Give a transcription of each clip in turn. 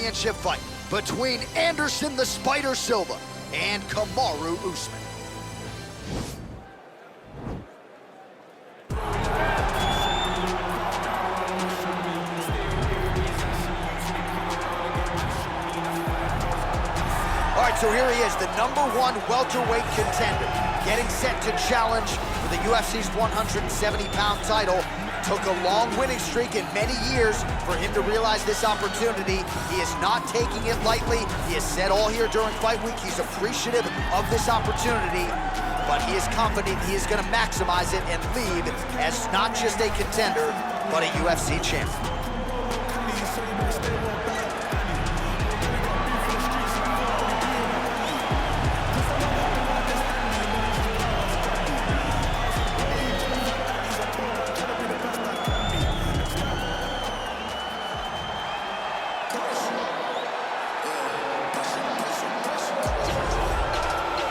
championship fight between Anderson the Spider Silva and Kamaru Usman. All right, so here he is, the #1 welterweight contender, getting set to challenge for the UFC's 170-pound title. Took a long winning streak in many years for him to realize this opportunity. He is not taking it lightly. He has said all here during fight week he's appreciative of this opportunity, but he is confident he is going to maximize it and leave as not just a contender, but a UFC champion.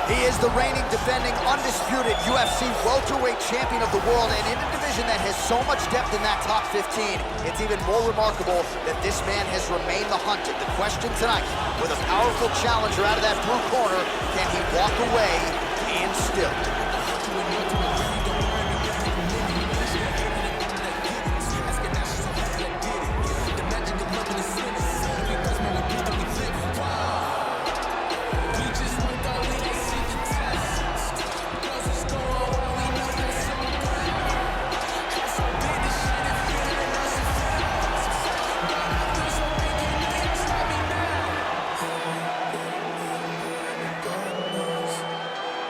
He is the reigning, defending, undisputed UFC welterweight champion of the world, and in a division that has so much depth in that top 15, it's even more remarkable that this man has remained the hunted. The question tonight, with a powerful challenger out of that blue corner, can he walk away and still?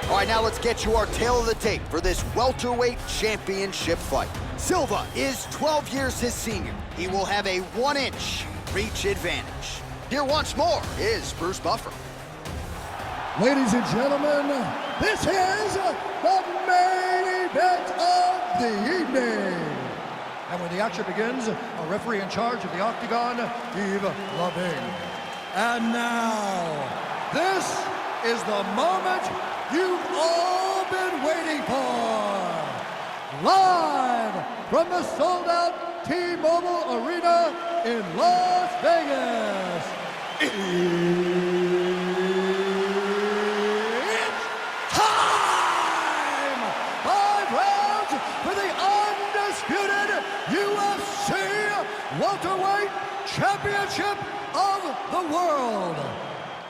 All right, now let's get you our tale of the tape for this welterweight championship fight. Silva is 12 years his senior. He will have a 1-inch reach advantage. Here once more is Bruce Buffer. Ladies and gentlemen, this is the main event of the evening. And when the action begins, a referee in charge of the Octagon, Yves Loving. And now, this is the moment you've all been waiting for. Live from the sold-out T-Mobile Arena in Las Vegas. It's time! 5 rounds for the undisputed UFC welterweight championship of the world.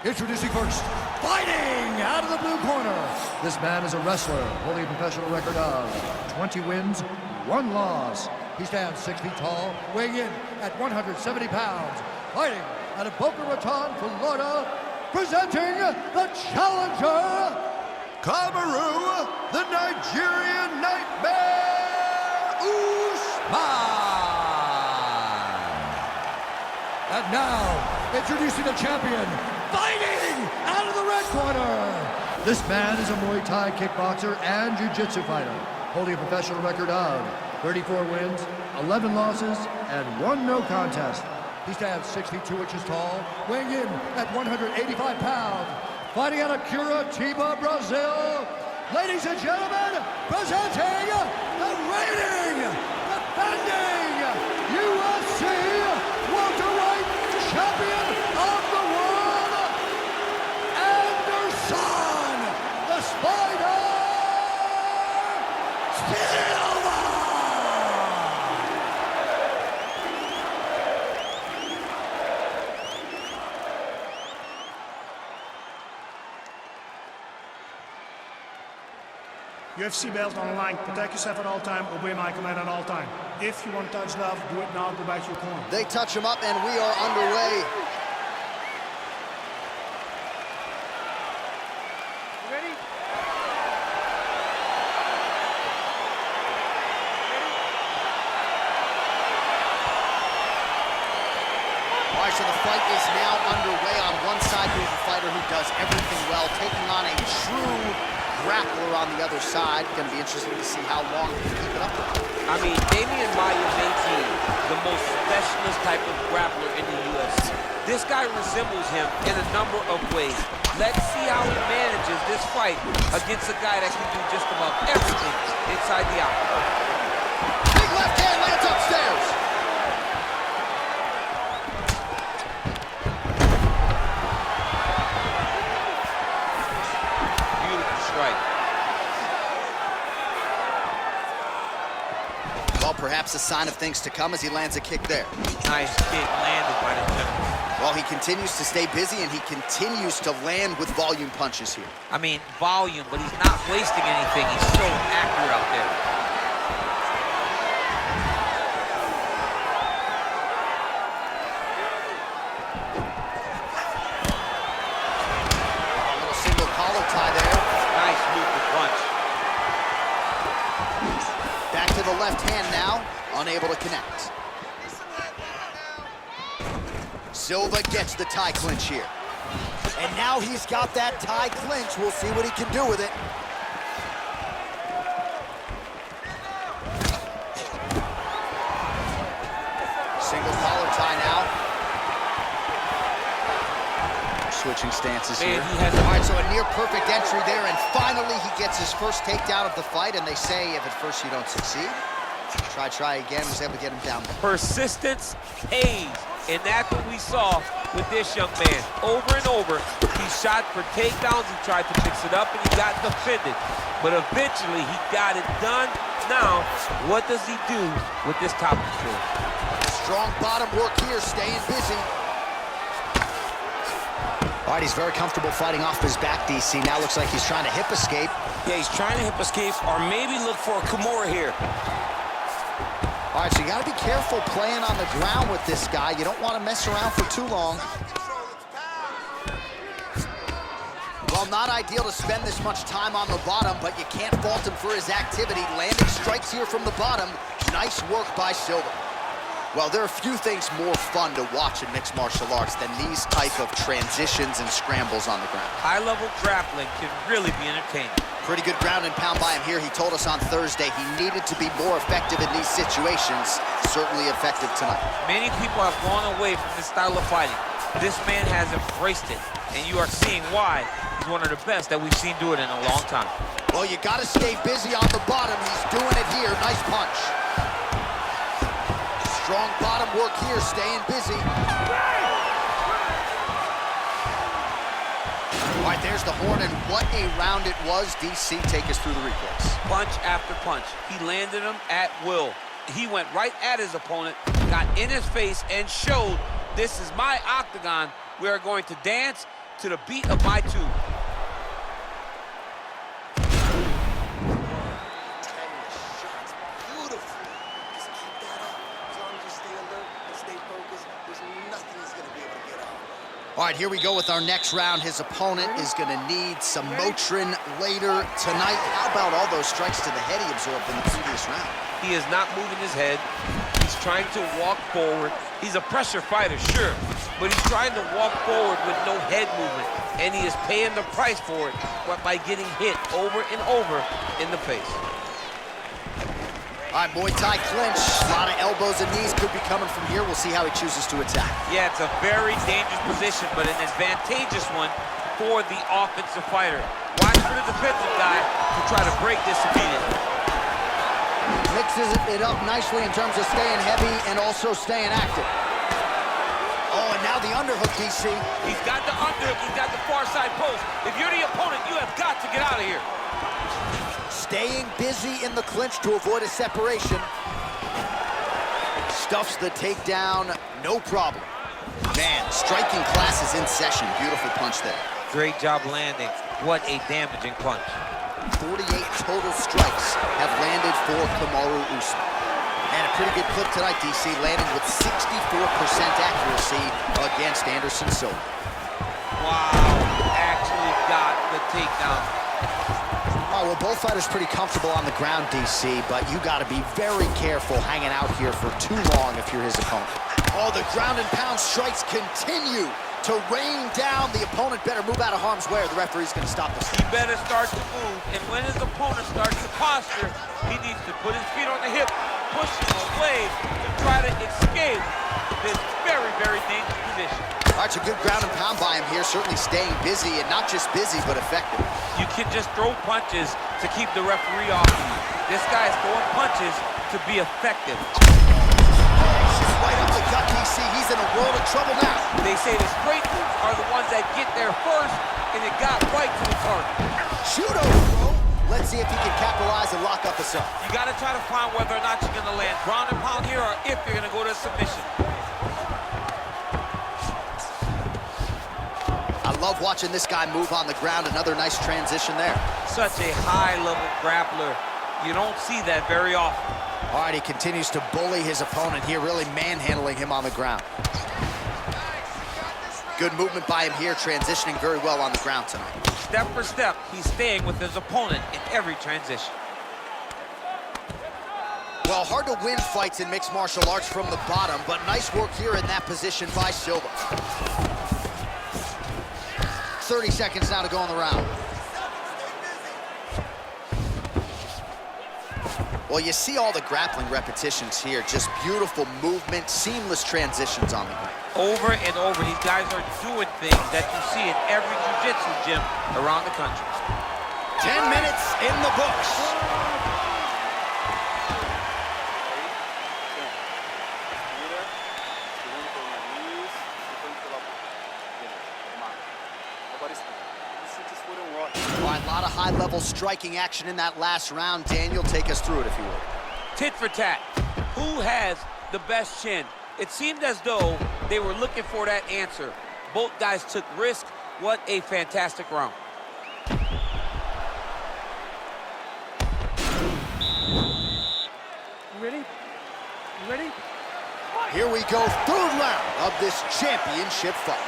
Introducing first, fighting out of the blue corner. This man is a wrestler, holding a professional record of 20 wins, 1 loss. He stands 6 feet tall, weighing in at 170 pounds. Fighting out of Boca Raton, Florida, presenting the challenger, Kamaru, the Nigerian Nightmare Usman. And now, introducing the champion, fighting out of the red corner. This man is a Muay Thai kickboxer and jiu-jitsu fighter, holding a professional record of 34 wins, 11 losses, and 1 no contest. He stands 6 feet 2 inches tall, weighing in at 185 pounds, fighting out of Curitiba, Brazil. Ladies and gentlemen, presenting the reigning, defending UFC welterweight champion of the world, Anderson the Spider Silva. UFC belt on the line. Protect yourself at all time. Obey my command at all time. If you want to touch love, do it now. Go back to your corner. They touch him up, and we are underway. Ready? All right, so the fight is now underway. On one side, we have a fighter who does everything well, taking on a true grappler on the other side. Going to be interesting to see how long he can keep it up with. I mean, Damian Maia maintained the most specialist type of grappler in the UFC. This guy resembles him in a number of ways. Let's see how he manages this fight against a guy that can do just about everything inside the octagon. Big left hand lands upstairs. Perhaps a sign of things to come as he lands a kick there. Nice kick landed by the gentleman. Well, he continues to stay busy, and he continues to land with volume punches here. I mean, volume, but he's not wasting anything. He's so accurate out there. A little single collar tie there. Nice move to punch. Back to the left hand now, unable to connect. Silva gets the tie clinch here. And now he's got that tie clinch. We'll see what he can do with it. Single collar tie now. Switching stances here. All right, so a near perfect entry there, and finally he gets his first takedown of the fight, and they say if at first you don't succeed, try again. Was able to get him down there. Persistence pays, and that's what we saw with this young man. Over and over, he shot for takedowns, he tried to mix it up, and he got defended. But eventually, he got it done. Now, what does he do with this top control? Strong bottom work here, staying busy. All right, he's very comfortable fighting off his back, DC. Now looks like he's trying to hip escape. Yeah, he's trying to hip escape, or maybe look for a Kimura here. All right, so you got to be careful playing on the ground with this guy. You don't want to mess around for too long. Well, not ideal to spend this much time on the bottom, but you can't fault him for his activity. Landing strikes here from the bottom. Nice work by Silva. Well, there are few things more fun to watch in mixed martial arts than these type of transitions and scrambles on the ground. High-level grappling can really be entertaining. Pretty good ground and pound by him here. He told us on Thursday he needed to be more effective in these situations. Certainly effective tonight. Many people have gone away from this style of fighting. This man has embraced it, and you are seeing why he's one of the best that we've seen do it in a long time. Well, you got to stay busy on the bottom. He's doing it here. Nice punch. Strong bottom work here, staying busy. All right, there's the horn, and what a round it was. DC, take us through the replays. Punch after punch. He landed him at will. He went right at his opponent, got in his face, and showed this is my octagon. We are going to dance to the beat of my tune. All right, here we go with our next round. His opponent is going to need some Motrin later tonight. How about all those strikes to the head he absorbed in the previous round? He is not moving his head. He's trying to walk forward. He's a pressure fighter, sure, but he's trying to walk forward with no head movement, and he is paying the price for it by getting hit over and over in the face. All right, Muay Thai clinch. A lot of elbows and knees could be coming from here. We'll see how he chooses to attack. Yeah, it's a very dangerous position, but an advantageous one for the offensive fighter. Watch for the defensive guy to try to break this immediately. Mixes it up nicely in terms of staying heavy and also staying active. Oh, and now the underhook, DC. He's got the underhook, he's got the far side post. If you're the opponent, you have got to get out of here. Staying busy in the clinch to avoid a separation. Stuffs the takedown, no problem. Man, striking class is in session. Beautiful punch there. Great job landing. What a damaging punch. 48 total strikes have landed for Kamaru Usman. And a pretty good clip tonight, DC, landing with 64% accuracy against Anderson Silva. Wow, actually got the takedown. All right, well, both fighters pretty comfortable on the ground, DC, but you got to be very careful hanging out here for too long if you're his opponent. Oh, the ground and pound strikes continue to rain down. The opponent better move out of harm's way or the referee's going to stop this. He better start to move, and when his opponent starts to posture, he needs to put his feet on the hip, push him away to try to escape this very, very dangerous position. All right, so good ground and pound by him here, certainly staying busy, and not just busy, but effective. You can just throw punches to keep the referee off you. This guy is throwing punches to be effective. Right up the gut, DC. He's in a world of trouble now. They say the straight moves are the ones that get there first, and it got right to the target. Judo throw Let's see if he can capitalize and lock up a sub. You got to try to find whether or not you're going to land ground and pound here or if you're going to go to submission. I love watching this guy move on the ground. Another nice transition there. Such a high-level grappler. You don't see that very often. All right, he continues to bully his opponent here, really manhandling him on the ground. Good movement by him here, transitioning very well on the ground tonight. Step for step, he's staying with his opponent in every transition. Well, hard to win fights in mixed martial arts from the bottom, but nice work here in that position by Silva. 30 seconds now to go in the round. Well, you see all the grappling repetitions here. Just beautiful movement, seamless transitions on the ground. Over and over, these guys are doing things that you see in every jiu-jitsu gym around the country. 10 minutes in the books. All right, a lot of high-level striking action in that last round. Daniel, take us through it, if you would. Tit for tat. Who has the best chin? It seemed as though they were looking for that answer. Both guys took risk. What a fantastic round. You ready? You ready? Here we go, third round of this championship fight.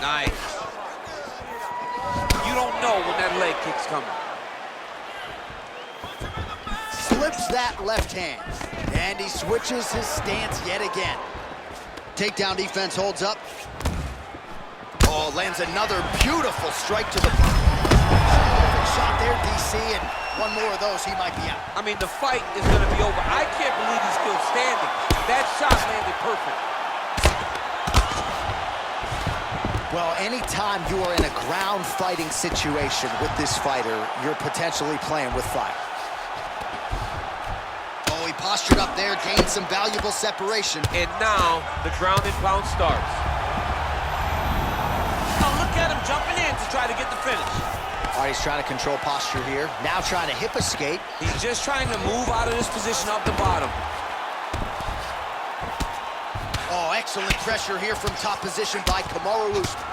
Nice. You don't know when that leg kick's coming. Slips that left hand, and he switches his stance yet again. Takedown defense holds up. Oh, lands another beautiful strike to the body. Perfect shot there, DC, and one more of those, he might be out. I mean, the fight is going to be over. I can't believe he's still standing. That shot landed perfect. Well, anytime you are in a ground fighting situation with this fighter, you're potentially playing with fire. Oh, he postured up there, gained some valuable separation. And now the ground and pound starts. Oh, look at him jumping in to try to get the finish. All right, he's trying to control posture here. Now trying to hip escape. He's just trying to move out of this position up the bottom. Oh, excellent pressure here from top position by Kamaru Usman.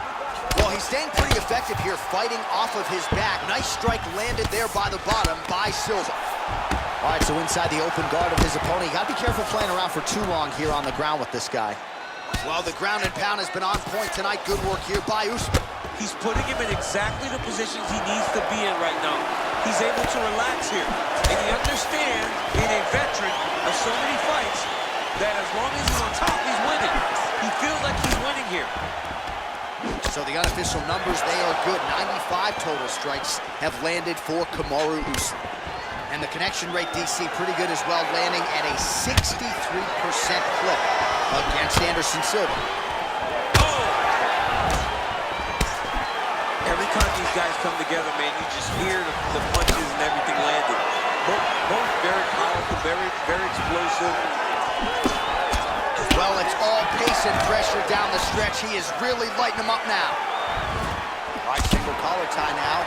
Well, he's staying pretty effective here, fighting off of his back. Nice strike landed there by the bottom by Silva. All right, so inside the open guard of his opponent. You gotta be careful playing around for too long here on the ground with this guy. Well, the ground and pound has been on point tonight. Good work here by Usman. He's putting him in exactly the positions he needs to be in right now. He's able to relax here. And he understands, being a veteran of so many fights, that as long as he's on top, he's winning. He feels like he's winning here. So the unofficial numbers, they are good. 95 total strikes have landed for Kamaru Usman. And the connection rate, DC, pretty good as well, landing at a 63% clip against Anderson Silva. Oh! Every time these guys come together, man, you just hear the punches and everything landed. Both very powerful, very explosive. Well, it's all pace and pressure down the stretch. He is really lighting them up now. All right, single collar tie now.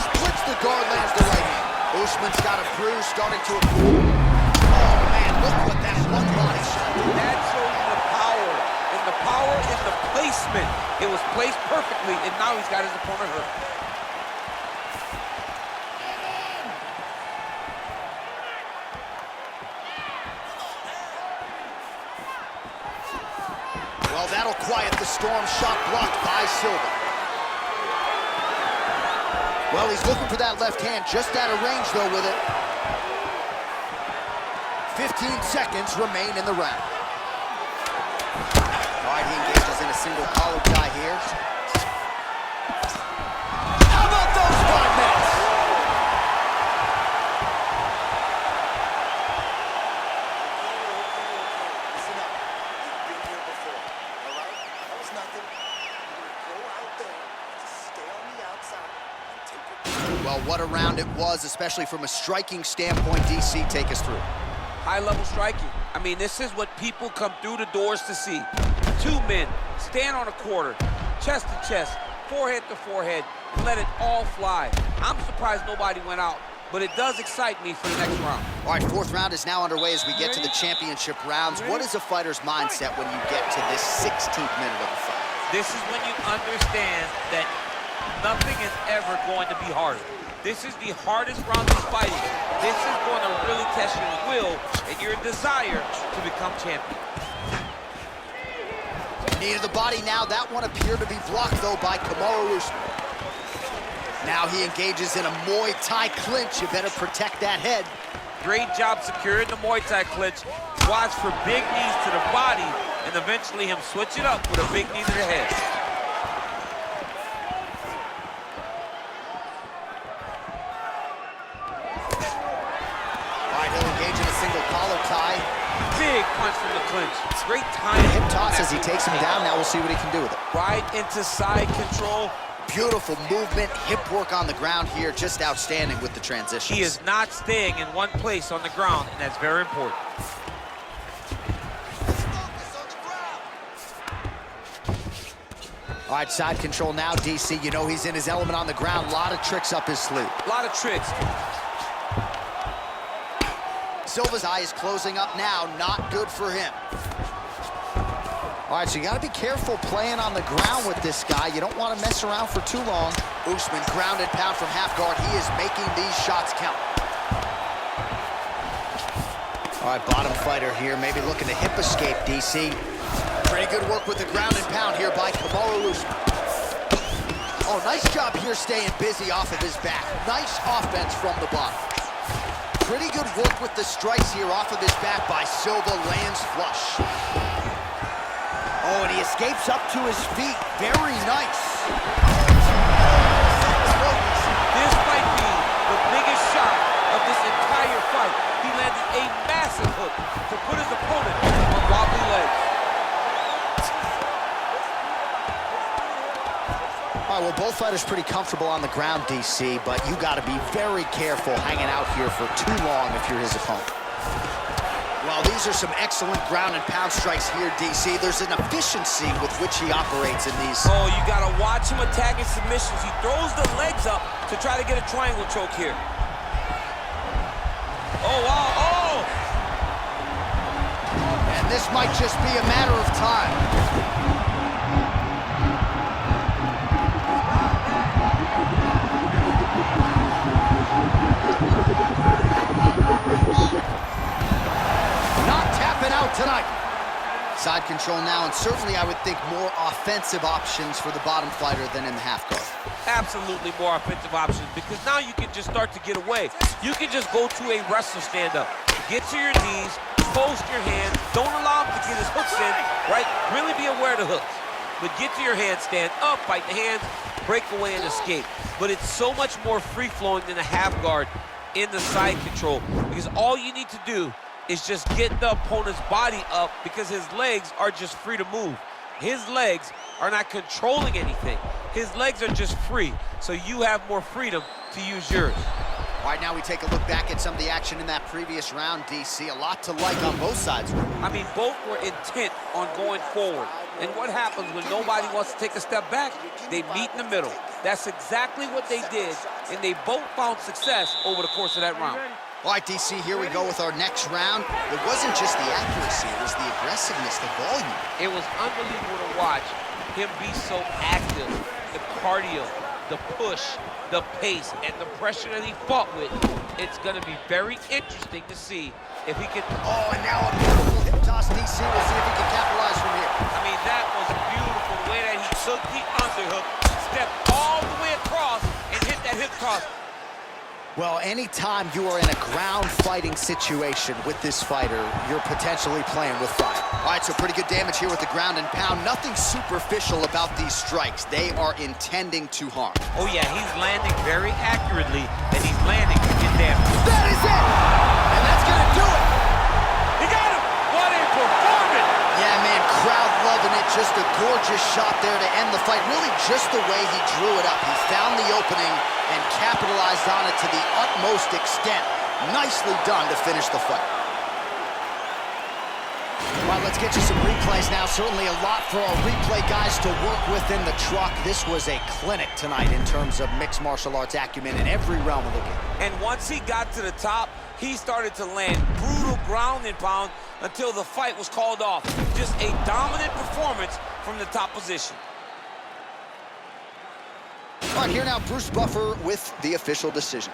Splits the guard, lands the right hand. Usman's got a bruise, starting to... Oh, man, look what that one body shot did. That shows you the power, and the power is the placement. It was placed perfectly, and now he's got his opponent hurt. Well, that'll quiet the storm. Shot blocked by Silva. Well, he's looking for that left hand, just out of range, though, with it. 15 seconds remain in the round. All right, he engages in a single collar tie here. How about those 5 minutes? Listen up. You've been here before, all right? That was nothing. You're gonna go out there, just stay on the outside, and take it. Well, what a round it was, especially from a striking standpoint. DC, take us through. High-level striking. I mean, this is what people come through the doors to see. Two men stand on a quarter, chest to chest, forehead to forehead, let it all fly. I'm surprised nobody went out, but it does excite me for the next round. All right, fourth round is now underway as we get to the championship rounds. What is a fighter's mindset when you get to this 16th minute of the fight? This is when you understand that nothing is ever going to be harder. This is the hardest round of fighting. This is going to really test your will and your desire to become champion. Knee to the body now. That one appeared to be blocked, though, by Kamaru Usman. Now he engages in a Muay Thai clinch. You better protect that head. Great job securing the Muay Thai clinch. Watch for big knees to the body, and eventually him switch it up with a big knee to the head. All right, he'll engage in a single collar tie. Big punch from the clinch. Great time. Hip toss as he takes him down. Now we'll see what he can do with it. Right into side control. Beautiful movement, hip work on the ground here, just outstanding with the transitions. He is not staying in one place on the ground, and that's very important. All right, side control now, DC. You know he's in his element on the ground. A lot of tricks up his sleeve. A lot of tricks. Silva's eye is closing up now. Not good for him. All right, so you got to be careful playing on the ground with this guy. You don't want to mess around for too long. Usman grounded pound from half guard. He is making these shots count. All right, bottom fighter here, maybe looking to hip escape, DC. Pretty good work with the ground and pound here by Kamaru Usman. Oh, nice job here staying busy off of his back. Nice offense from the bottom. Pretty good work with the strikes here off of his back by Silva. Lands flush. Oh, and he escapes up to his feet. Very nice. This might be the biggest shot of this entire fight. He landed a massive hook to put his opponent on wobbly legs. All right, well, both fighters pretty comfortable on the ground, DC, but you got to be very careful hanging out here for too long if you're his opponent. Well, these are some excellent ground and pound strikes here, DC. There's an efficiency with which he operates in these. Oh, you got to watch him attacking submissions. He throws the legs up to try to get a triangle choke here. Oh, wow, oh! And this might just be a matter of time. Out tonight. Side control now, and certainly I would think more offensive options for the bottom fighter than in the half guard. Absolutely more offensive options, because now you can just start to get away. You can just go to a wrestler stand-up. Get to your knees, post your hands, don't allow him to get his hooks in, right? Really be aware of the hooks. But get to your hands, stand up, fight the hands, break away and escape. But it's so much more free-flowing than a half guard in the side control, because all you need to do is just get the opponent's body up, because his legs are just free to move. His legs are not controlling anything. His legs are just free, so you have more freedom to use yours. All right, now we take a look back at some of the action in that previous round, DC. A lot to like on both sides. I mean, both were intent on going forward. And what happens when nobody wants to take a step back? They meet in the middle. That's exactly what they did, and they both found success over the course of that round. All right, DC, here we go with our next round. It wasn't just the accuracy, it was the aggressiveness, the volume. It was unbelievable to watch him be so active. The cardio, the push, the pace, and the pressure that he fought with. It's going to be very interesting to see if he can... Oh, and now a beautiful hip toss, DC. We'll see if he can capitalize from here. I mean, that was beautiful, the way that he took the underhook, stepped all the way across, and hit that hip toss. Well, anytime you are in a ground fighting situation with this fighter, you're potentially playing with fire. All right, so pretty good damage here with the ground and pound. Nothing superficial about these strikes. They are intending to harm. Oh yeah, he's landing very accurately, and he's landing to get damage. That is it! And that's gonna do it! He got him! What a performance! Yeah, man, crowd loving it. Just a gorgeous shot there to end the fight. Really just the way he drew it up. He found the opening and capitalized on it to the utmost extent. Nicely done to finish the fight. All right, let's get you some replays now. Certainly a lot for our replay guys to work with in the truck. This was a clinic tonight in terms of mixed martial arts acumen in every realm of the game. And once he got to the top, he started to land brutal ground and pound until the fight was called off. Just a dominant performance from the top position. All right, here now, Bruce Buffer with the official decision.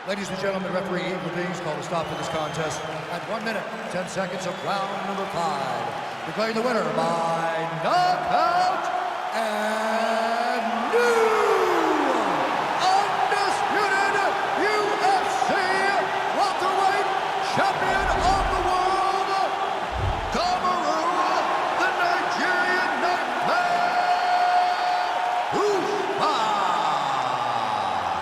Ladies and gentlemen, referee Eagle D's called a stop to this contest at 1 minute, 10 seconds of round number 5. Declaring the winner by knockout and new undisputed UFC welterweight champion of the world, Kamaru, the Nigerian Nightmare Usman.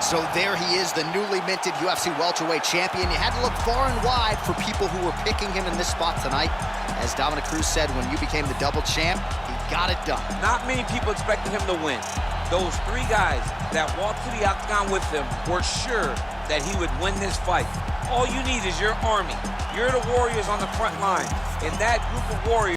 So there he is, the newly minted UFC welterweight champion. You had to look far and wide for people who were picking him in this spot tonight. As Dominic Cruz said, when you became the double champ, he got it done. Not many people expected him to win. Those 3 guys that walked to the octagon with him were sure that he would win this fight. All you need is your army. You're the warriors on the front line. And that group of warriors